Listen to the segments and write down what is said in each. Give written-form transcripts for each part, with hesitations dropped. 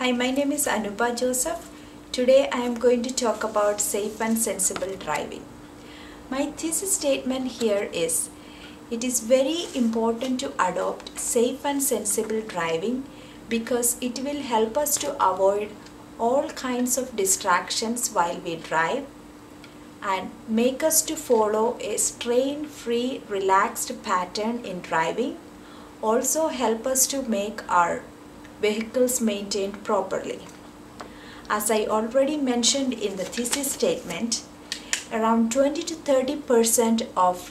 Hi, my name is Anupa Joseph. Today I am going to talk about safe and sensible driving. My thesis statement here is, it is very important to adopt safe and sensible driving because it will help us to avoid all kinds of distractions while we drive and make us to follow a strain-free, relaxed pattern in driving. Also help us to make our vehicles maintained properly. As I already mentioned in the thesis statement, around 20 to 30% of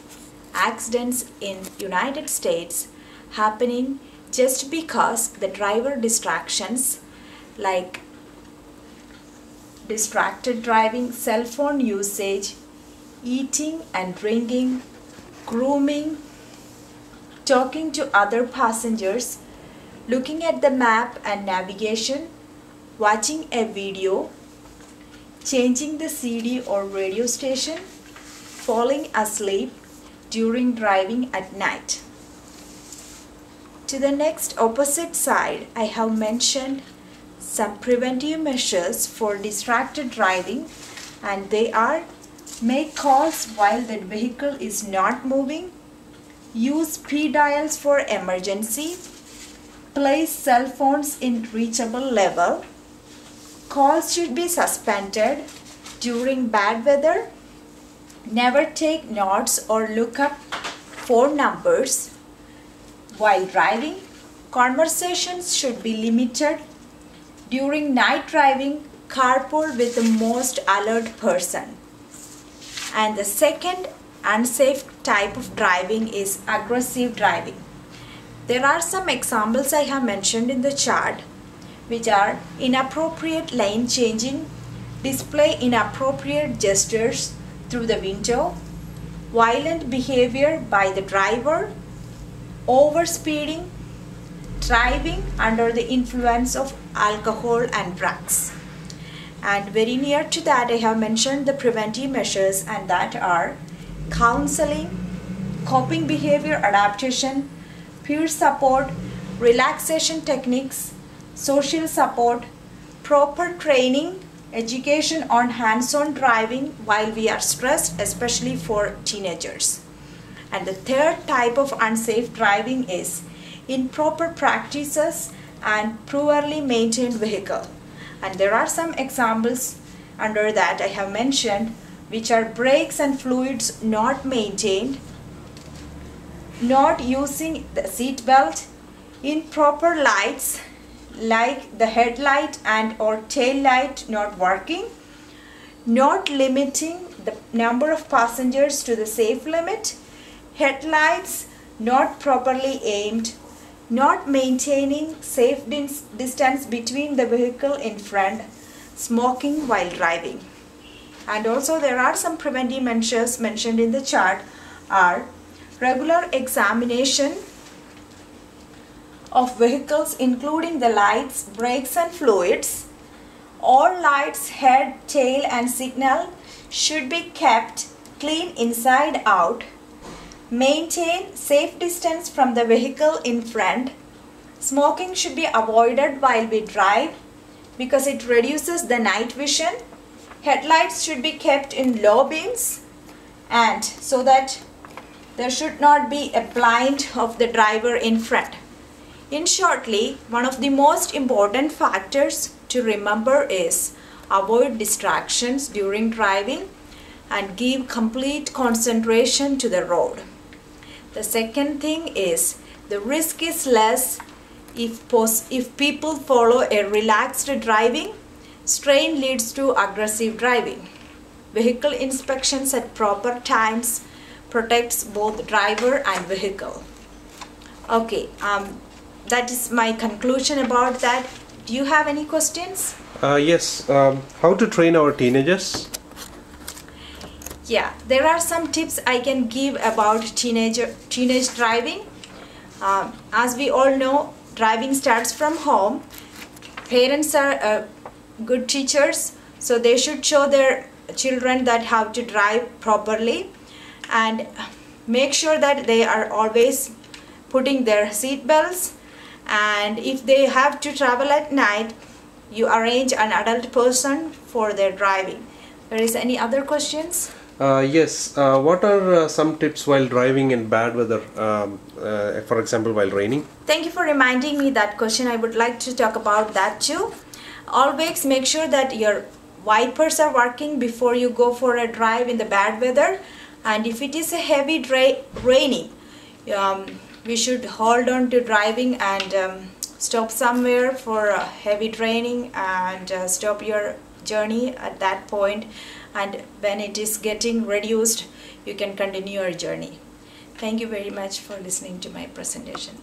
accidents in United States happening just because the driver distractions like distracted driving, cell phone usage, eating and drinking, grooming, talking to other passengers, looking at the map and navigation, watching a video, changing the CD or radio station, falling asleep during driving at night. To the next opposite side, I have mentioned some preventive measures for distracted driving, and they are: make calls while the vehicle is not moving, use P dials for emergency, place cell phones in reachable level, calls should be suspended during bad weather, never take notes or look up phone numbers while driving, conversations should be limited, during night driving, carpool with the most alert person. And the second unsafe type of driving is aggressive driving. There are some examples I have mentioned in the chart, which are inappropriate lane changing, display inappropriate gestures through the window, violent behavior by the driver, overspeeding, driving under the influence of alcohol and drugs. And very near to that, I have mentioned the preventive measures, and that are counseling, coping behavior adaptation, peer support, relaxation techniques, social support, proper training, education on hands-on driving while we are stressed, especially for teenagers. And the third type of unsafe driving is improper practices and poorly maintained vehicle. And there are some examples under that I have mentioned, which are brakes and fluids not maintained, not using the seat belt, improper lights like the headlight and or tail light not working, not limiting the number of passengers to the safe limit, headlights not properly aimed, not maintaining safe distance between the vehicle in front, smoking while driving. And also there are some preventive measures mentioned in the chart are regular examination of vehicles including the lights, brakes and fluids. All lights, head, tail and signal should be kept clean inside out. Maintain safe distance from the vehicle in front. Smoking should be avoided while we drive because it reduces the night vision. Headlights should be kept in low beams, and so that there should not be a blind of the driver in front. In shortly, one of the most important factors to remember is avoid distractions during driving and give complete concentration to the road. The second thing is the risk is less if people follow a relaxed driving. Strain leads to aggressive driving. Vehicle inspections at proper times protects both driver and vehicle. Okay, that is my conclusion about that. Do you have any questions? Yes. How to train our teenagers? Yeah, there are some tips I can give about teenage driving. As we all know, driving starts from home. Parents are good teachers, so they should show their children that how to drive properly, and make sure that they are always putting their seat belts. And if they have to travel at night, you arrange an adult person for their driving. There is any other questions? Yes. What are some tips while driving in bad weather? For example, while raining. Thank you for reminding me that question. I would like to talk about that too. Always make sure that your wipers are working before you go for a drive in the bad weather. And if it is a heavy raining, we should hold on to driving and stop somewhere for heavy raining and stop your journey at that point, and when it is getting reduced, you can continue your journey. Thank you very much for listening to my presentation.